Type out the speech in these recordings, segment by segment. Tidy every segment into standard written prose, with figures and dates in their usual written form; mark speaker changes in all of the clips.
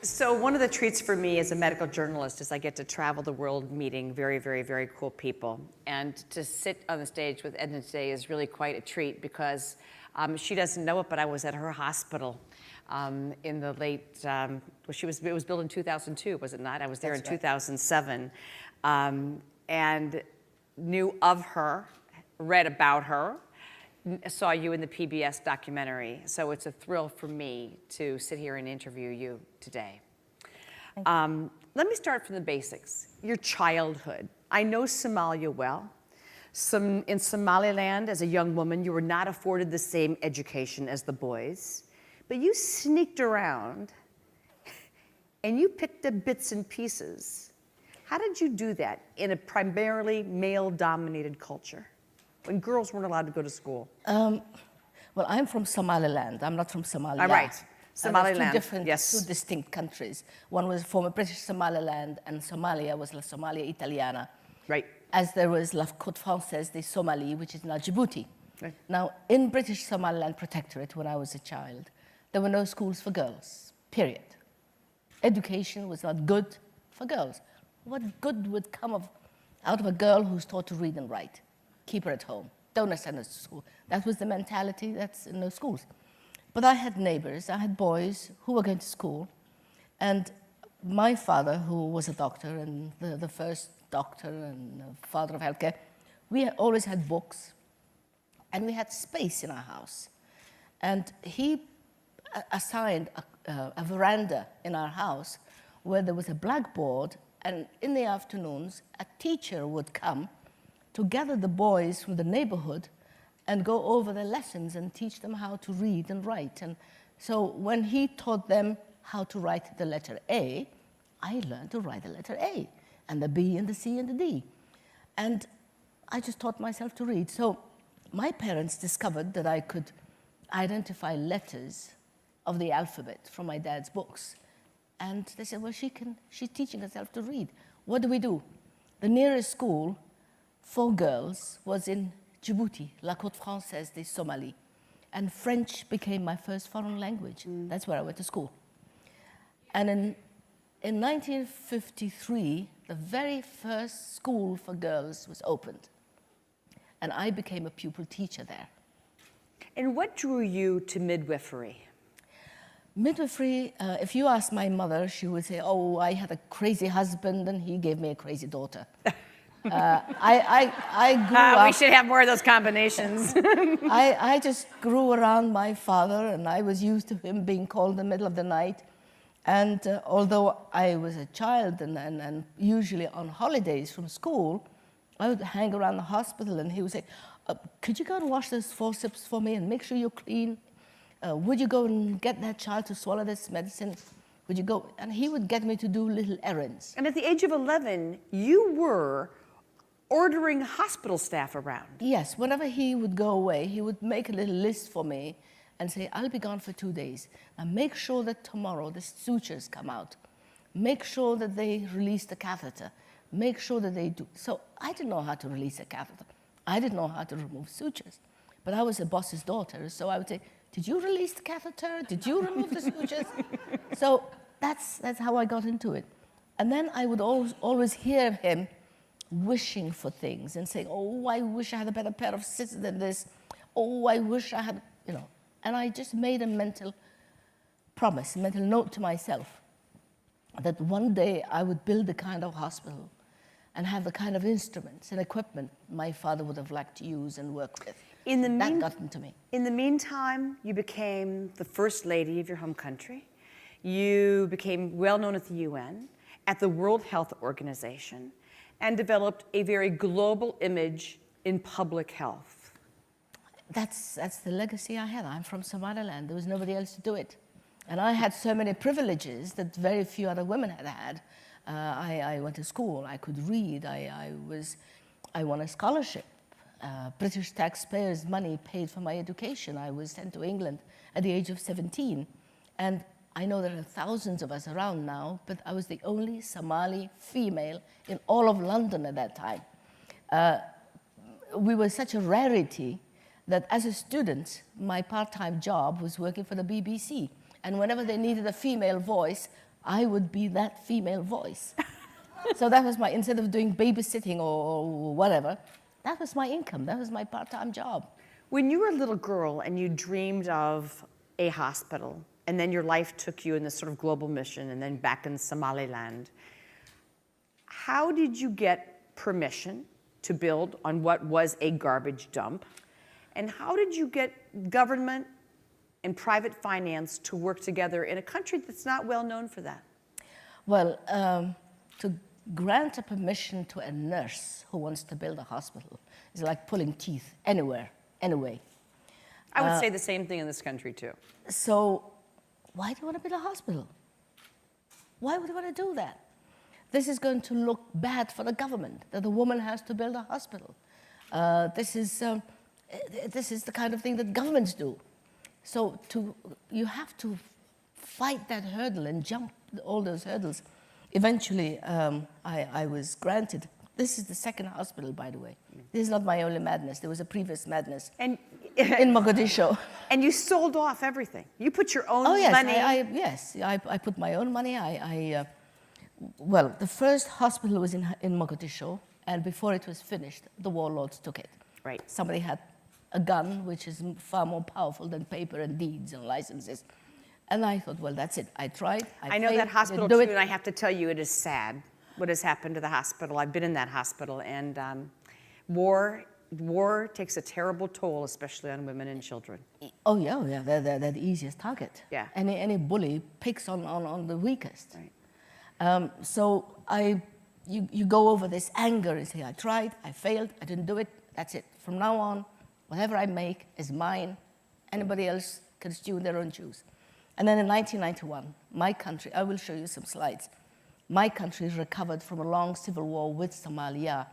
Speaker 1: So one of the treats for me as a medical journalist is I get to travel the world meeting very, very, very cool people. And to sit on the stage with Edna today is really quite a treat because she doesn't know it, but I was at her hospital in the late, it was built in 2002, was it not? I was there in 2007 and knew of her, read about her, saw you in the PBS documentary. So it's a thrill for me to sit here and interview you today. Let me start from the basics. Your childhood. I know Somalia well. In Somaliland, as a young woman, you were not afforded the same education as the boys, but you sneaked around and you picked up bits and pieces. How did you do that in a primarily male-dominated culture, when girls weren't allowed to go to school?
Speaker 2: Well, I'm from Somaliland. I'm not from Somalia.
Speaker 1: All right, Somaliland.
Speaker 2: Two distinct countries. One was former British Somaliland, and Somalia was La Somalia Italiana.
Speaker 1: Right.
Speaker 2: As there was La Côte Française de Somalie, which is now Djibouti.
Speaker 1: Right.
Speaker 2: Now, in British Somaliland Protectorate, when I was a child, there were no schools for girls, period. Education was not good for girls. What good would come out of a girl who's taught to read and write? Keep her at home. Don't send her to school. That was the mentality that's in those schools. But I had neighbors, I had boys who were going to school, and my father, who was a doctor and the first doctor and father of healthcare, we always had books, and we had space in our house. And he assigned a veranda in our house where there was a blackboard, and in the afternoons, a teacher would come to gather the boys from the neighborhood and go over their lessons and teach them how to read and write. And so when he taught them how to write the letter A, I learned to write the letter A, and the B and the C and the D. And I just taught myself to read. So my parents discovered that I could identify letters of the alphabet from my dad's books. And they said, well, she's teaching herself to read. What do? The nearest school for girls was in Djibouti, La Côte Française de Somalie. And French became my first foreign language. That's where I went to school. And in 1953, the very first school for girls was opened. And I became a pupil teacher there.
Speaker 1: And what drew you to midwifery?
Speaker 2: Midwifery, if you ask my mother, she would say, oh, I had a crazy husband and he gave me a crazy daughter. I grew up...
Speaker 1: We should have more of those combinations.
Speaker 2: I just grew around my father, and I was used to him being called in the middle of the night. And although I was a child and usually on holidays from school, I would hang around the hospital, and he would say, could you go and wash those forceps for me and make sure you're clean? Would you go and get that child to swallow this medicine? Would you go? And he would get me to do little errands.
Speaker 1: And at the age of 11, you were ordering hospital staff around.
Speaker 2: Yes, whenever he would go away, he would make a little list for me and say, I'll be gone for 2 days. Now make sure that tomorrow the sutures come out. Make sure that they release the catheter. Make sure that they do. So I didn't know how to release a catheter. I didn't know how to remove sutures. But I was a boss's daughter, so I would say, did you release the catheter? Did you remove the sutures? So that's how I got into it. And then I would always hear him wishing for things and saying, oh, I wish I had a better pair of scissors than this. Oh, I wish I had, And I just made a mental promise, a mental note to myself that one day I would build the kind of hospital and have the kind of instruments and equipment my father would have liked to use and work with. That got into me.
Speaker 1: In the meantime, you became the first lady of your home country. You became well known at the UN, at the World Health Organization, and developed a very global image in public health.
Speaker 2: That's the legacy I had. I'm from Somaliland. There was nobody else to do it. And I had so many privileges that very few other women had had. I went to school. I could read. I won a scholarship. British taxpayers' money paid for my education. I was sent to England at the age of 17. And I know there are thousands of us around now, but I was the only Somali female in all of London at that time. We were such a rarity that as a student, my part-time job was working for the BBC. And whenever they needed a female voice, I would be that female voice. So that was my, instead of doing babysitting or whatever, that was my income. That was my part-time job.
Speaker 1: When you were a little girl and you dreamed of a hospital, and then your life took you in this sort of global mission, and then back in Somaliland, how did you get permission to build on what was a garbage dump? And how did you get government and private finance to work together in a country that's not well known for that?
Speaker 2: Well, to grant a permission to a nurse who wants to build a hospital is like pulling teeth anywhere, anyway.
Speaker 1: I would say the same thing in this country too.
Speaker 2: So why do you want to build a hospital? Why would you want to do that? This is going to look bad for the government, that a woman has to build a hospital. This is the kind of thing that governments do. So you have to fight that hurdle and jump all those hurdles. Eventually, I was granted. This is the second hospital, by the way. This is not my only madness. There was a previous madness in Mogadishu.
Speaker 1: And you sold off everything. You put your own
Speaker 2: yes,
Speaker 1: money.
Speaker 2: I put my own money. Well, the first hospital was in Mogadishu, and before it was finished, the warlords took it.
Speaker 1: Right.
Speaker 2: Somebody had a gun, which is far more powerful than paper and deeds and licenses. And I thought, well, that's it. I tried.
Speaker 1: I know that hospital too, and I have to tell you, it is sad what has happened to the hospital. I've been in that hospital, and war takes a terrible toll, especially on women and children.
Speaker 2: Oh yeah, they're the easiest target.
Speaker 1: Yeah.
Speaker 2: Any bully picks on the weakest.
Speaker 1: Right.
Speaker 2: So you go over this anger and say, I tried, I failed, I didn't do it. That's it. From now on, whatever I make is mine. Anybody else can stew in their own juice. And then in 1991, my country, I will show you some slides. My country recovered from a long civil war with Somalia,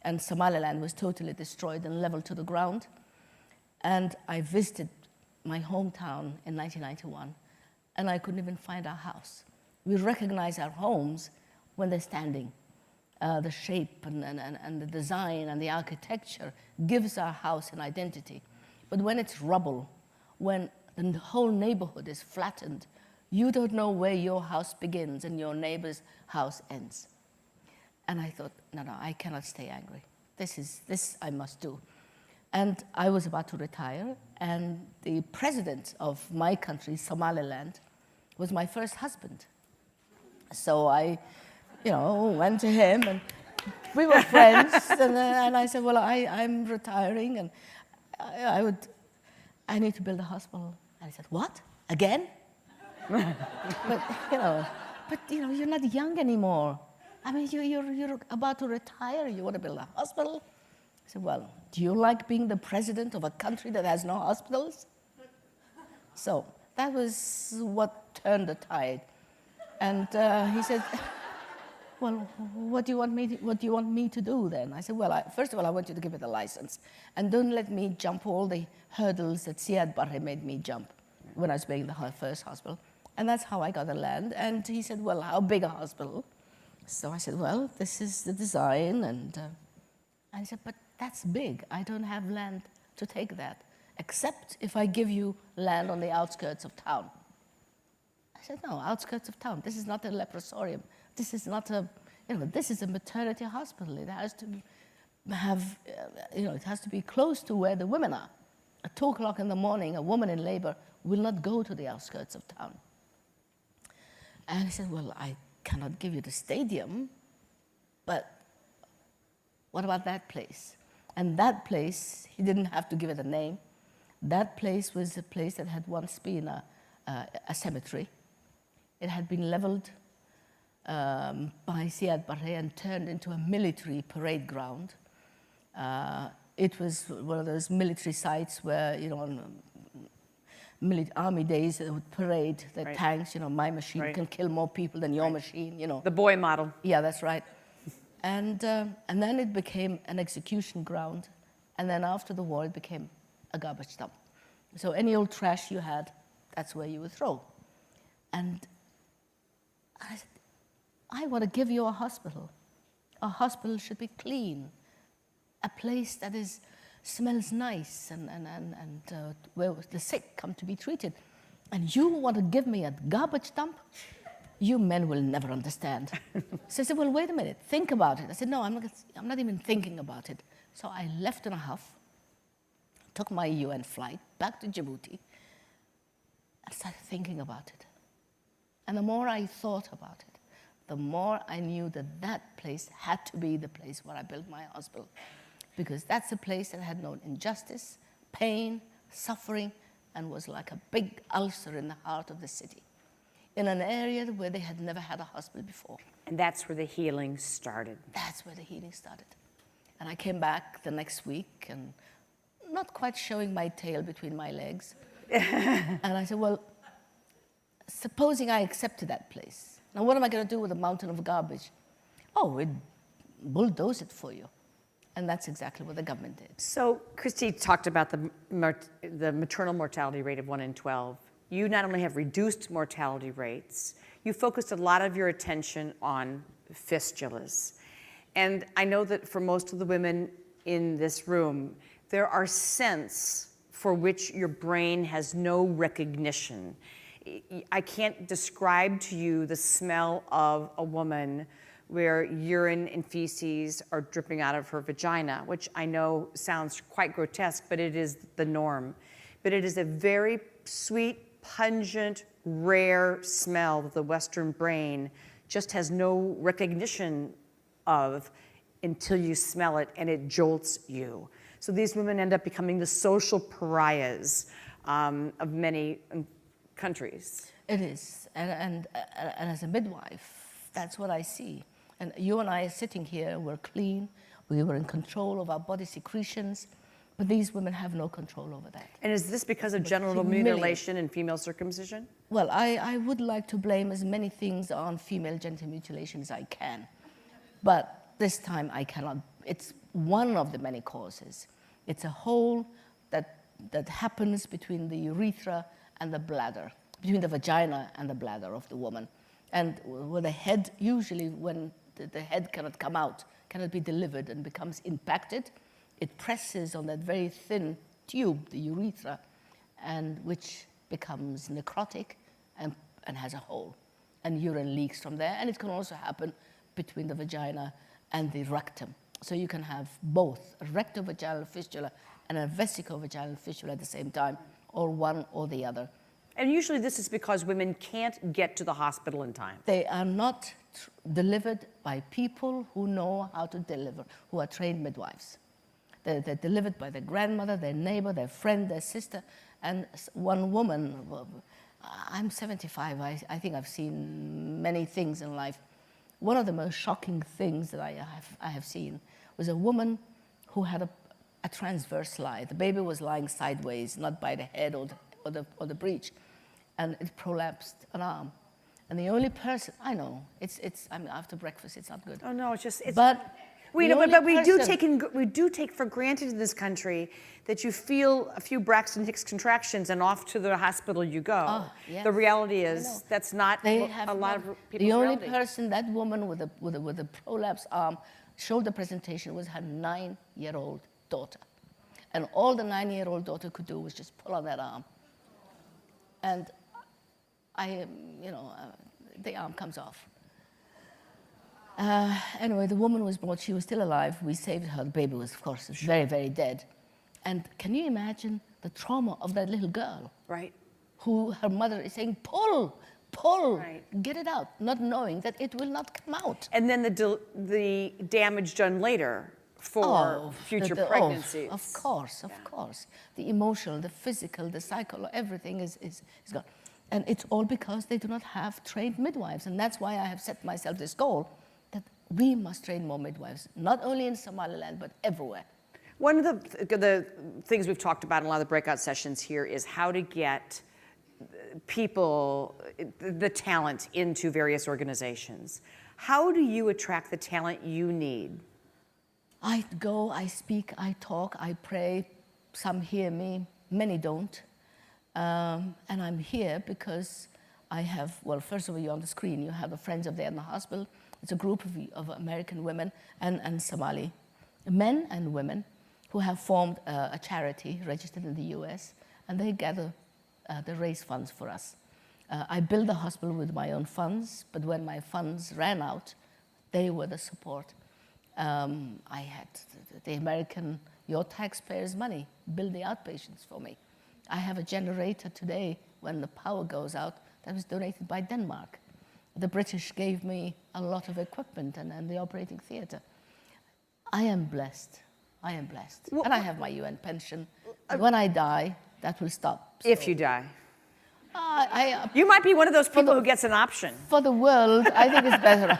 Speaker 2: and Somaliland was totally destroyed and leveled to the ground. And I visited my hometown in 1991, and I couldn't even find our house. We recognize our homes when they're standing. The shape and the design and the architecture gives our house an identity. But when it's rubble, when the whole neighborhood is flattened, you don't know where your house begins and your neighbor's house ends. And I thought, no, I cannot stay angry. This I must do. And I was about to retire, and the president of my country, Somaliland, was my first husband. So I, went to him, and we were friends. and I said, well, I'm retiring, and I need to build a hospital. And he said, what? Again? but you're not young anymore. I mean, you're about to retire. You want to build a hospital? I said, well, do you like being the president of a country that has no hospitals? So that was what turned the tide. And he said, well, what do you want me to do then? I said, well, first of all, I want you to give it a license. And don't let me jump all the hurdles that Siad Barre made me jump when I was building the first hospital. And that's how I got the land. And he said, well, how big a hospital? So I said, well, this is the design. And I said, but that's big. I don't have land to take that, except if I give you land on the outskirts of town. I said, no, outskirts of town. This is not a leprosarium. This is not this is a maternity hospital. It has to have, it has to be close to where the women are. At 2 o'clock in the morning, a woman in labor will not go to the outskirts of town. And he said, well, I cannot give you the stadium, but what about that place? And that place, he didn't have to give it a name. That place was a place that had once been a cemetery. It had been leveled by Siad Barre and turned into a military parade ground. It was one of those military sites where, on army days, they would parade their
Speaker 1: Right.
Speaker 2: tanks. My machine
Speaker 1: Right.
Speaker 2: can kill more people than your
Speaker 1: Right.
Speaker 2: machine.
Speaker 1: The boy model.
Speaker 2: Yeah, that's right. And then it became an execution ground. And then after the war, it became a garbage dump. So any old trash you had, that's where you would throw. And I said, I want to give you a hospital. A hospital should be clean. A place that smells nice and where the sick come to be treated. And you want to give me a garbage dump? you men will never understand. So I said, well, wait a minute, think about it. I said, no, I'm not even thinking about it. So I left in a huff, took my UN flight back to Djibouti, and started thinking about it. And the more I thought about it, the more I knew that that place had to be the place where I built my hospital. Because that's a place that had known injustice, pain, suffering, and was like a big ulcer in the heart of the city, in an area where they had never had a hospital before.
Speaker 1: And that's where the healing started.
Speaker 2: That's where the healing started. And I came back the next week and not quite showing my tail between my legs. And I said, well, supposing I accepted that place, now what am I going to do with a mountain of garbage? Oh, we'd bulldoze it for you. And that's exactly what the government did.
Speaker 1: So Christy talked about the maternal mortality rate of 1 in 12. You not only have reduced mortality rates, you focused a lot of your attention on fistulas. And I know that for most of the women in this room, there are scents for which your brain has no recognition. I can't describe to you the smell of a woman where urine and feces are dripping out of her vagina, which I know sounds quite grotesque, but it is the norm. But it is a very sweet, pungent, rare smell that the Western brain just has no recognition of until you smell it, and it jolts you. So these women end up becoming the social pariahs of many countries.
Speaker 2: It is, and as a midwife, that's what I see. And you and I are sitting here, we're clean, we were in control of our body secretions, but these women have no control over that.
Speaker 1: And is this because of genital mutilation and female circumcision?
Speaker 2: Well, I would like to blame as many things on female genital mutilation as I can, but this time I cannot. It's one of the many causes. It's a hole that happens between the urethra and the bladder, between the vagina and the bladder of the woman. And where the head, usually when the head cannot come out, cannot be delivered and becomes impacted, it presses on that very thin tube, the urethra, and which becomes necrotic and has a hole. And urine leaks from there. And it can also happen between the vagina and the rectum. So you can have both a rectovaginal fistula and a vesicovaginal fistula at the same time, or one or the other.
Speaker 1: And usually this is because women can't get to the hospital in time.
Speaker 2: They are not delivered by people who know how to deliver, who are trained midwives. They're delivered by their grandmother, their neighbor, their friend, their sister. And one woman, I'm 75, I think I've seen many things in life. One of the most shocking things that I have seen was a woman who had a transverse lie. The baby was lying sideways, not by the head or the breech, and it prolapsed an arm. And the only person I know, I mean, after breakfast, it's not good.
Speaker 1: Oh no, it's.
Speaker 2: But
Speaker 1: we do take for granted in this country that you feel a few Braxton Hicks contractions and off to the hospital you go.
Speaker 2: Oh, yes.
Speaker 1: The reality is that's not a lot of people's
Speaker 2: The only
Speaker 1: reality.
Speaker 2: person, that woman with a prolapsed arm, showed the presentation was her 9-year-old daughter. And all the 9-year-old daughter could do was just pull on that arm. And the arm comes off. Anyway, the woman was born, she was still alive. We saved her. The baby was, of course, very, very dead. And can you imagine the trauma of that little girl?
Speaker 1: Right.
Speaker 2: Who her mother is saying, pull,
Speaker 1: Right.
Speaker 2: get it out, not knowing that it will not come out.
Speaker 1: And then the damage done later for future pregnancies.
Speaker 2: Of course. The emotional, the physical, the psychological, everything is gone. And it's all because they do not have trained midwives. And that's why I have set myself this goal, that we must train more midwives, not only in Somaliland, but everywhere.
Speaker 1: One of the things we've talked about in a lot of the breakout sessions here is how to get people, the talent into various organizations. How do you attract the talent you need?
Speaker 2: I go, I speak, I talk, I pray. Some hear me, many don't. And I'm here because I have, well, first of all, you're on the screen. You have the Friends of the Edna Hospital. It's a group of American women and Somali men and women who have formed a charity registered in the US, and they gather, they raise funds for us. I built the hospital with my own funds, but when my funds ran out, they were the support. I had the American, your taxpayers' money, build the outpatients for me. I have a generator today when the power goes out that was donated by Denmark. The British gave me a lot of equipment and the operating theater. I am blessed. I am blessed.
Speaker 1: Well,
Speaker 2: and I have my UN pension. When I die, that will stop.
Speaker 1: If you die.
Speaker 2: I
Speaker 1: You might be one of those people who gets an option.
Speaker 2: for the world, I think it's better.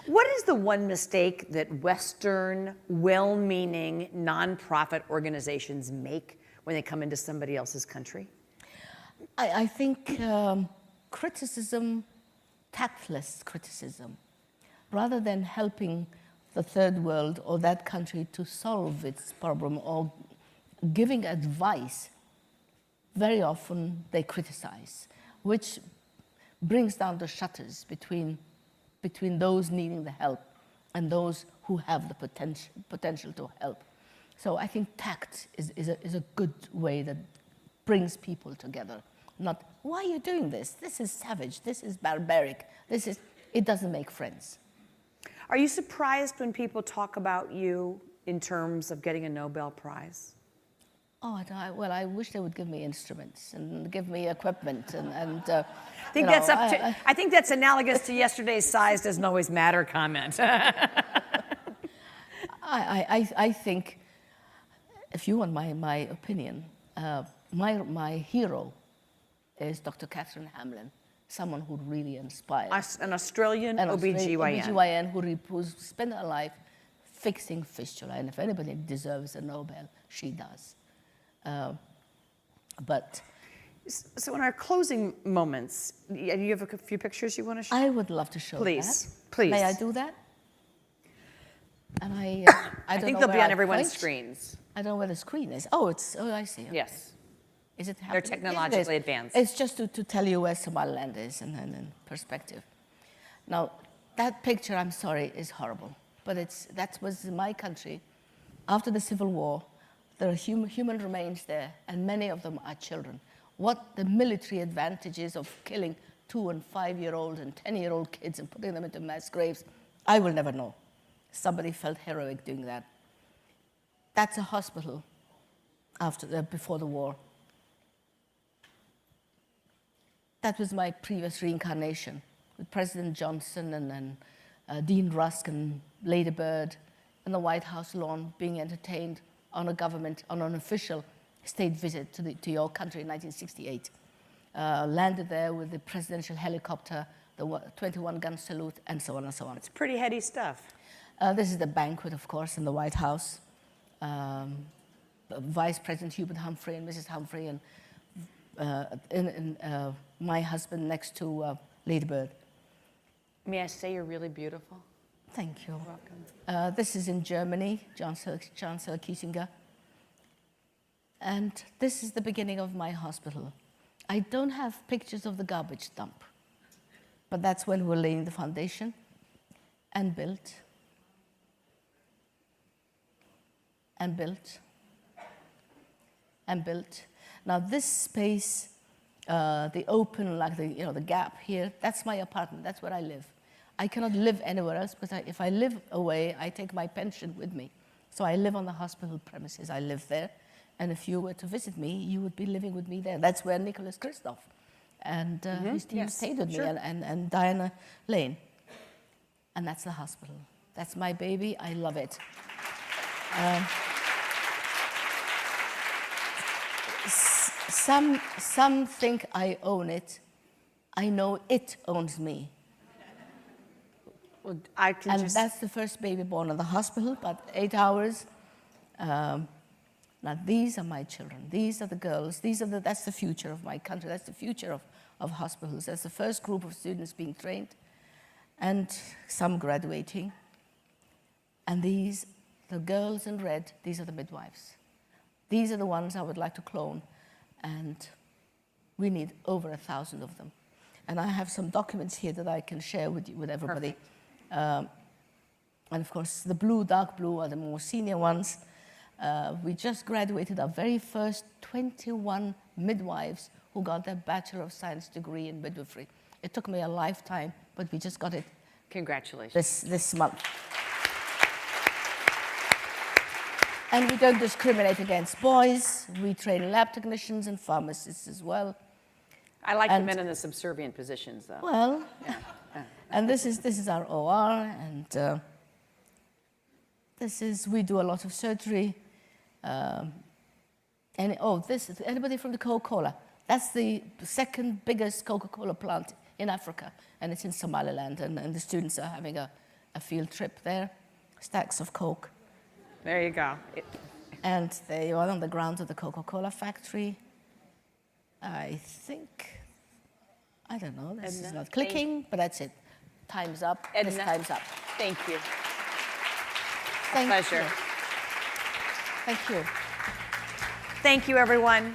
Speaker 1: What is the one mistake that Western, well-meaning, nonprofit organizations make when they come into somebody else's country?
Speaker 2: I think criticism, tactless criticism, rather than helping the third world or that country to solve its problem or giving advice, very often they criticize, which brings down the shutters between those needing the help and those who have the potential to help. So I think tact is a good way that brings people together. Not, why are you doing this? This is savage, this is barbaric, it doesn't make friends.
Speaker 1: Are you surprised when people talk about you in terms of getting a Nobel Prize?
Speaker 2: Oh, I wish they would give me instruments and give me equipment and
Speaker 1: I think that's up to. I think that's analogous to yesterday's "size doesn't always matter" comment.
Speaker 2: I think, if you want my opinion, my hero is Dr. Catherine Hamlin, someone who really inspired.
Speaker 1: An Australian OBGYN.
Speaker 2: OBGYN who spent her life fixing fistula, and if anybody deserves a Nobel, she does.
Speaker 1: So in our closing moments, you have a few pictures you want to show?
Speaker 2: I would love to show
Speaker 1: Please,
Speaker 2: that.
Speaker 1: please.
Speaker 2: May I do that? And I
Speaker 1: think they'll be on everyone's screens.
Speaker 2: I don't know where the screen is. Oh, I see.
Speaker 1: Yes.
Speaker 2: Is it happening?
Speaker 1: They're technologically advanced.
Speaker 2: It's just to tell you where Somaliland is and in perspective. Now, that picture, I'm sorry, is horrible. But that was my country. After the Civil War, there are human remains there, and many of them are children. What the military advantages of killing 2- and 5-year-old and 10-year-old kids and putting them into mass graves, I will never know. Somebody felt heroic doing that. That's a hospital before the war. That was my previous reincarnation with President Johnson and Dean Rusk and Lady Bird in the White House lawn being entertained on an official state visit to your country in 1968. Landed there with the presidential helicopter, the 21-gun salute, and so on and so on.
Speaker 1: It's pretty heady stuff.
Speaker 2: This is the banquet, of course, in the White House. Vice President Hubert Humphrey and Mrs. Humphrey and my husband next to Lady Bird.
Speaker 1: May I say you're really beautiful?
Speaker 2: Thank you.
Speaker 1: You're welcome.
Speaker 2: This is in Germany, Chancellor Kiesinger. And this is the beginning of my hospital. I don't have pictures of the garbage dump, but that's when we're laying the foundation and built. And built. And built. Now this space, the open, like the gap here, that's my apartment, that's where I live. I cannot live anywhere else, but if I live away, I take my pension with me. So I live on the hospital premises, I live there. And if you were to visit me, you would be living with me there. That's where Nicholas Kristof and his team stayed with me, and Diana Lane. And that's the hospital. That's my baby, I love it. Some think I own it. I know it owns me.
Speaker 1: Well, I can
Speaker 2: and that's the first baby born in the hospital, about 8 hours. Now these are my children. These are the girls. That's the future of my country. That's the future of hospitals. That's the first group of students being trained, and some graduating. And these, the girls in red, these are the midwives. These are the ones I would like to clone. And we need over 1,000 of them. And I have some documents here that I can share with everybody. And of course, the blue, dark blue are the more senior ones. We just graduated our very first 21 midwives who got their Bachelor of Science degree in midwifery. It took me a lifetime, but we just got it
Speaker 1: Congratulations.
Speaker 2: this month. And we don't discriminate against boys. We train lab technicians and pharmacists as well.
Speaker 1: I like the men in the subservient positions, though.
Speaker 2: Well, and this is our OR, and we do a lot of surgery. Anybody from the Coca-Cola? That's the second biggest Coca-Cola plant in Africa, and it's in Somaliland, and the students are having a field trip there, stacks of Coke.
Speaker 1: There you go.
Speaker 2: And they are on the grounds of the Coca-Cola factory. I don't know, this is not clicking, but that's it. Time's up.
Speaker 1: Edna,
Speaker 2: This time's up.
Speaker 1: Thank you.
Speaker 2: Thank
Speaker 1: Pleasure.
Speaker 2: you. Thank you.
Speaker 1: Thank you, everyone.